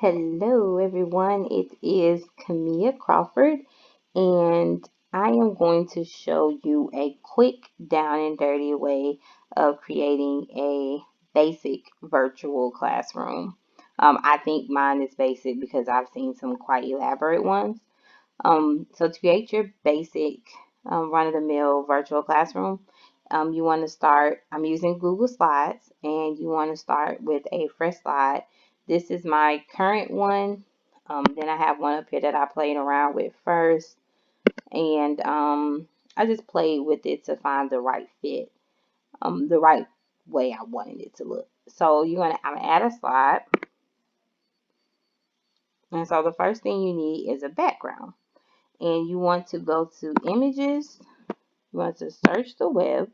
Hello everyone, it is Camilla Crawford and I am going to show you a quick down and dirty way of creating a basic virtual classroom. I think mine is basic because I've seen some quite elaborate ones. So to create your basic run-of-the-mill virtual classroom, you want to start, I'm using Google Slides, and you want to start with a fresh slide. This is my current one. Then I have one up here that I played around with first, and I just played with it to find the right fit, the right way I wanted it to look. So I'm gonna add a slide, and so the first thing you need is a background, and you want to go to Images. You want to search the web,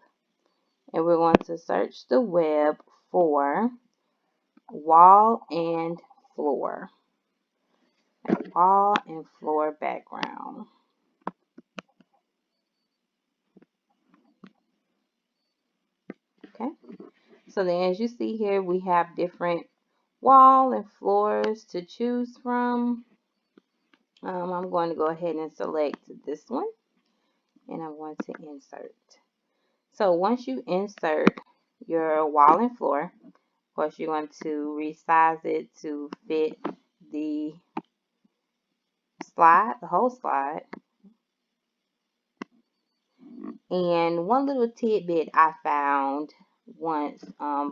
and we're going to search the web for wall and floor. A wall and floor background. Okay, so then as you see here, we have different wall and floors to choose from. I'm going to go ahead and select this one, and I'm going to insert. So once you insert your wall and floor, of course, you're going to resize it to fit the slide, the whole slide. And one little tidbit I found once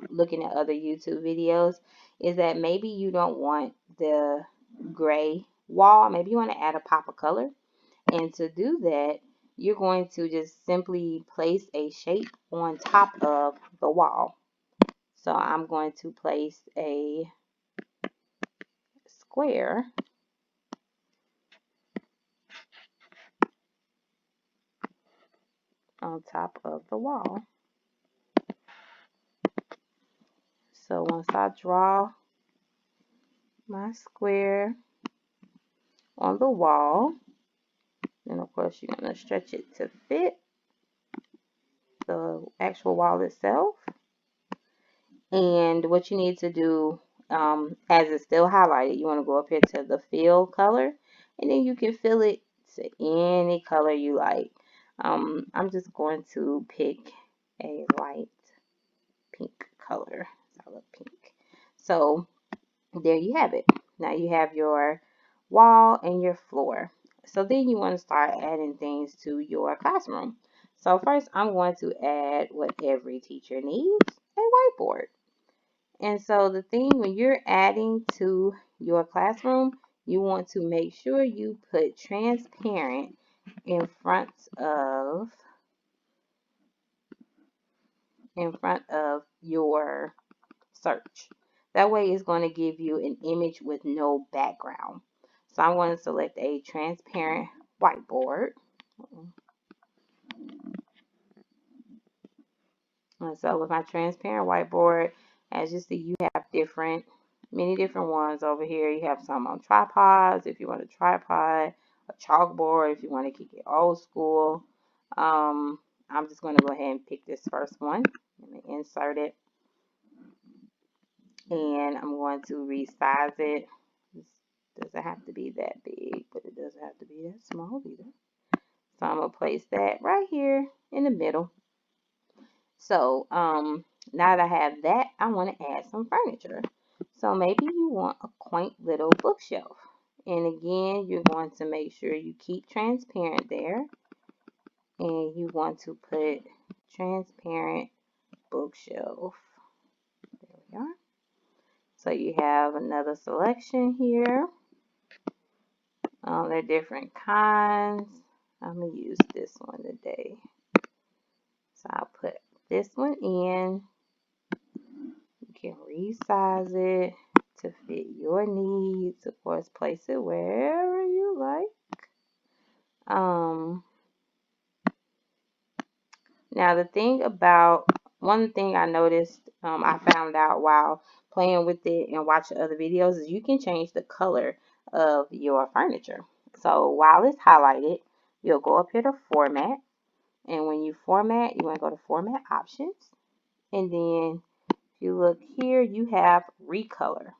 looking at other YouTube videos is that maybe you don't want the gray wall. Maybe you want to add a pop of color. And to do that, you're going to just simply place a shape on top of the wall. So I'm going to place a square on top of the wall. So once I draw my square on the wall, then of course you're going to stretch it to fit the actual wall itself. And what you need to do, as it's still highlighted, you want to go up here to the fill color, and then you can fill it to any color you like. I'm just going to pick a light pink color, solid pink. So there you have it. Now you have your wall and your floor. So then you want to start adding things to your classroom. So first I'm going to add what every teacher needs, a whiteboard. And so the thing when you're adding to your classroom, you want to make sure you put transparent in front of your search. That way it's going to give you an image with no background. So I'm going to select a transparent whiteboard. And so with my transparent whiteboard, as you see, you have many different ones over here. You have some on tripods if you want a tripod, a chalkboard if you want to keep it old school. I'm just going to go ahead and pick this first one. Let me insert it. And I'm going to resize it. This doesn't have to be that big, but it doesn't have to be that small either. So I'm going to place that right here in the middle. So now that I have that, I want to add some furniture. So maybe you want a quaint little bookshelf. And again, you're going to make sure you keep transparent there. And you want to put transparent bookshelf. There we are. So you have another selection here. They're different kinds. I'm going to use this one today. So I'll put this one in. You can resize it to fit your needs. Of course, place it wherever you like. Now one thing I noticed, I found out while playing with it and watching other videos is you can change the color of your furniture. So while it's highlighted, you'll go up here to Format. And when you format, you want to go to Format Options. And then if you look here, you have Recolor.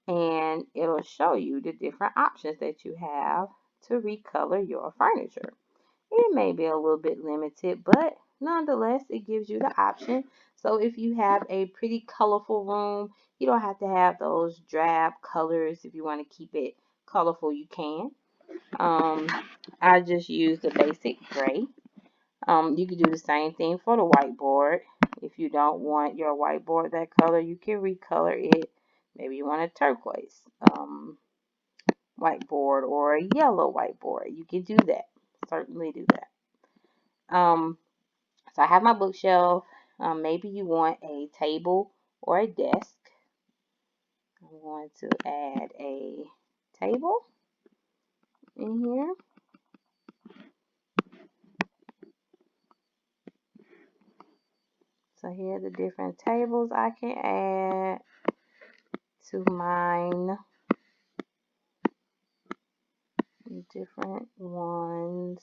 and it'll show you the different options that you have to recolor your furniture. It may be a little bit limited, but nonetheless, it gives you the option. So if you have a pretty colorful room, you don't have to have those drab colors. If you want to keep it colorful, you can. I just use the basic gray. You can do the same thing for the whiteboard. If you don't want your whiteboard that color, you can recolor it. Maybe you want a turquoise whiteboard or a yellow whiteboard. You can do that. Certainly do that. So I have my bookshelf. Maybe you want a table or a desk. I'm going to add a table in here. So here are the different tables I can add to mine. Different ones.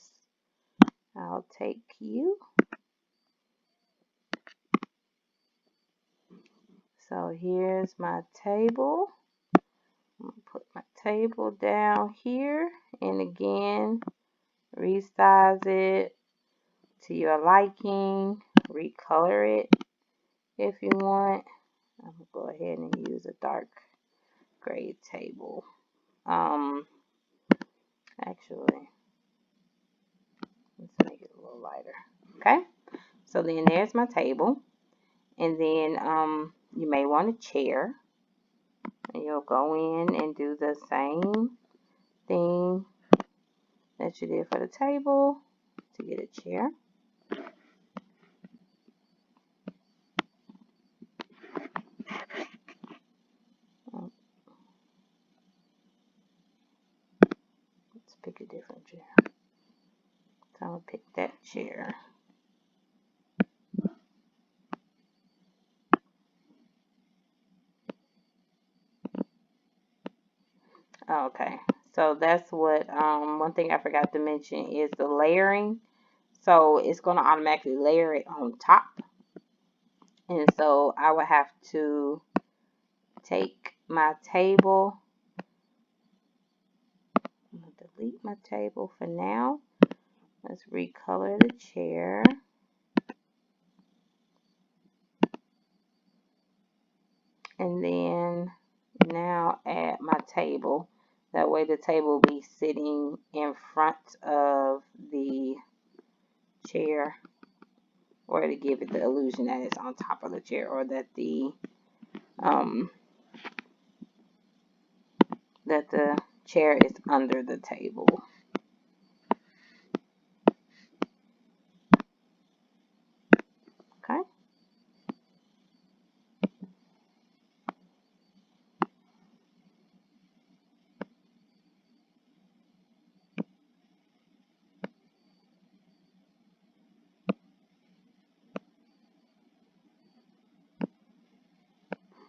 I'll take you. So here's my table. I'm going to put my table down here. And again, resize it to your liking. Recolor it if you want. I'm going to go ahead and use a dark gray table. Actually, let's make it a little lighter. Okay, so then there's my table. And then you may want a chair. And you'll go in and do the same thing that you did for the table to get a chair. Let's pick a different chair. So I'm going to pick that chair. Okay, so that's what, one thing I forgot to mention is the layering. So it's going to automatically layer it on top. And so I would have to take my table. I'm going to delete my table for now. Let's recolor the chair. And then now add my table. That way the table will be sitting in front of the chair, or to give it the illusion that it's on top of the chair, or that the chair is under the table. Okay.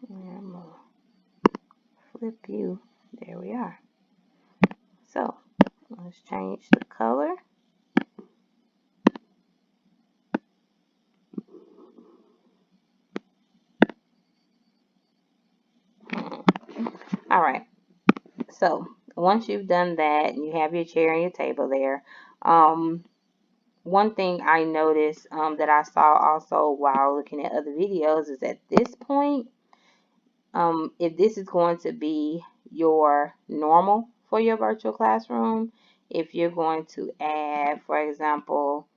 And I'm gonna flip you. There we are. So let's change the color. All right. So once you've done that and you have your chair and your table there, one thing I noticed that I saw also while looking at other videos is at this point, if this is going to be your normal for your virtual classroom, if you're going to add, for example,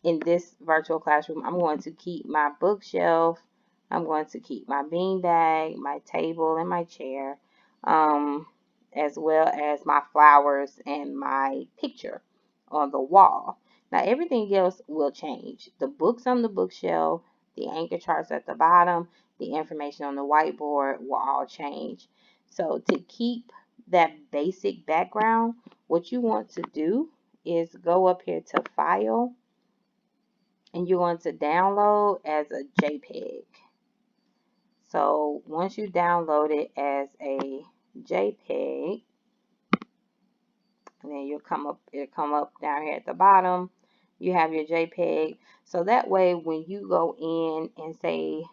in this virtual classroom, I'm going to keep my bookshelf, I'm going to keep my beanbag, my table, and my chair, as well as my flowers and my picture on the wall. Now, everything else will change. The books on the bookshelf, the anchor charts at the bottom, the information on the whiteboard will all change. So to keep that basic background, what you want to do is go up here to File, and you want to download as a JPEG. So once you download it as a JPEG, and then it'll come up down here at the bottom, you have your JPEG. So that way when you go in and say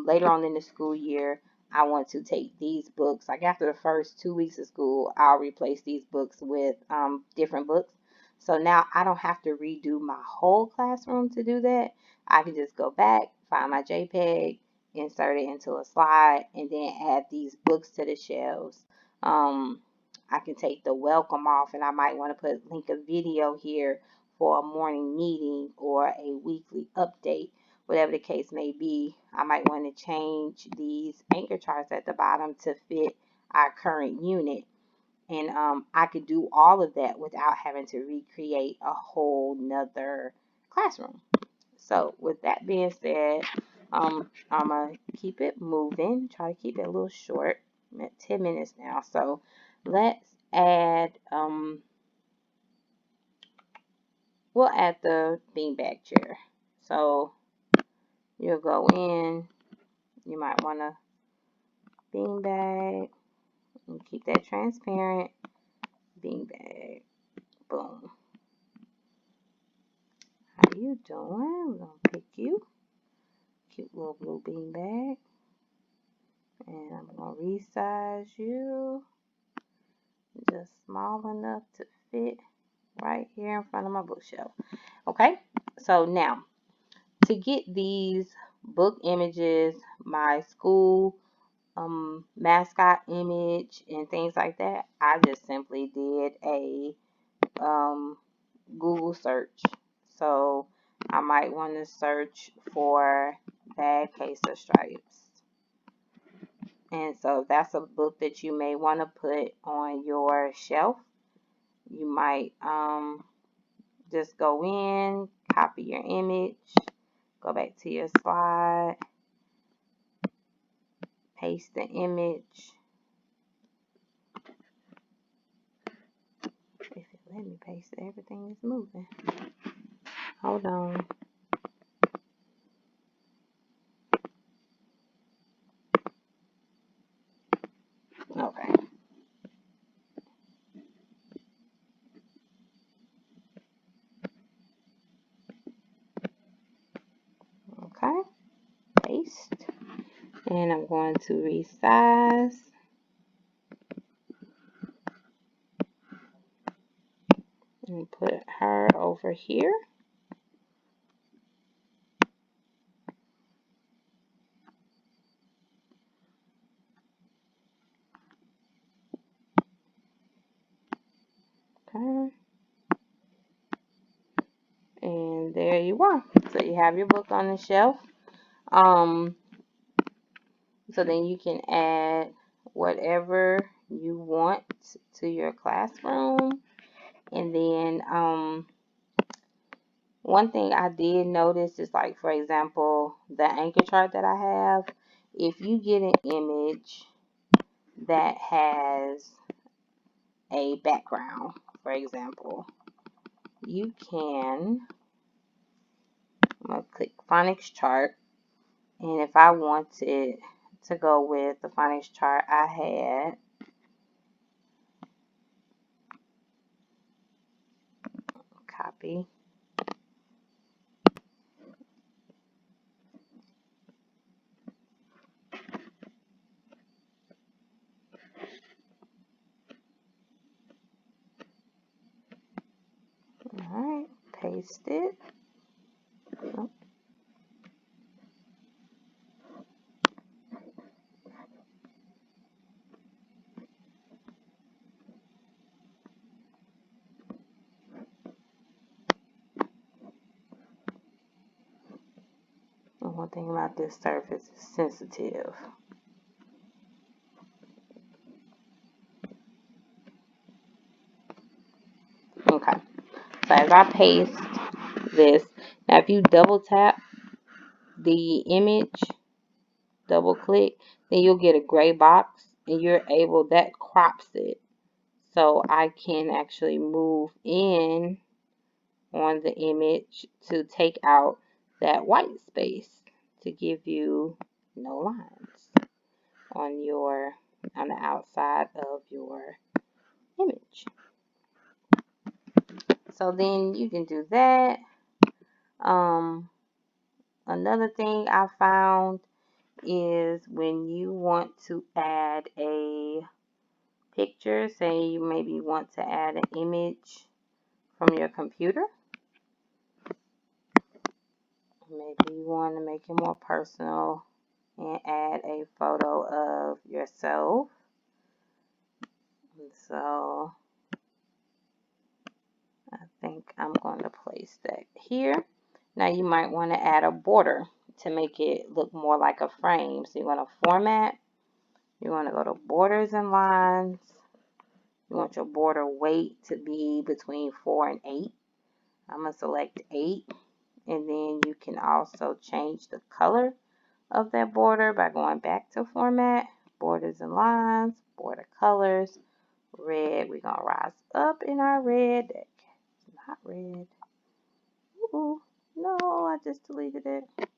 later on in the school year, I want to take these books, like after the first 2 weeks of school, I'll replace these books with different books. So now I don't have to redo my whole classroom to do that. I can just go back, find my JPEG, insert it into a slide, and then add these books to the shelves. Um, I can take the welcome off, and I might want to link a video here for a morning meeting or a weekly update, whatever the case may be. I might want to change these anchor charts at the bottom to fit our current unit. And I could do all of that without having to recreate a whole nother classroom. So with that being said, I'm going to keep it moving, try to keep it a little short. I'm at 10 minutes now. So let's add, we'll add the beanbag chair. So you'll go in, you might want to beanbag and keep that transparent. Beanbag, boom. How you doing? We're gonna pick you. Cute little blue beanbag. And I'm gonna resize you just small enough to fit right here in front of my bookshelf. Okay, so now to get these book images, my school mascot image and things like that, I just simply did a Google search. So I might want to search for Bad Case of Stripes. And so that's a book that you may want to put on your shelf. You might just go in, copy your image, go back to your slide, paste the image. If it let me paste it, everything is moving. Hold on. Okay. Okay. Paste. And I'm going to resize. And put her over here. Okay. And there you are. So you have your book on the shelf. So then you can add whatever you want to your classroom. And then one thing I did notice is, like, for example, the anchor chart that I have. If you get an image that has a background, for example, you can, I'm going to click phonics chart. And if I wanted to go with the phonics chart I had, copy. Alright, paste it. Oh, and one thing about this surface is sensitive. Okay, so as I paste this, now if you double tap the image, double click, then you'll get a gray box, and you're able, that crops it. So I can actually move in on the image to take out that white space to give you no lines on the outside of your image. So then you can do that. Another thing I found is when you want to add a picture, say you maybe want to add an image from your computer. Maybe you want to make it more personal and add a photo of yourself. And so I think I'm going to place that here. Now you might want to add a border to make it look more like a frame. So you want to format. You want to go to borders and lines. You want your border weight to be between 4 and 8. I'm going to select 8. And then you can also change the color of that border by going back to format, borders and lines, border colors, red. We're going to rise up in our red. That's not red. Ooh, no, I just deleted it.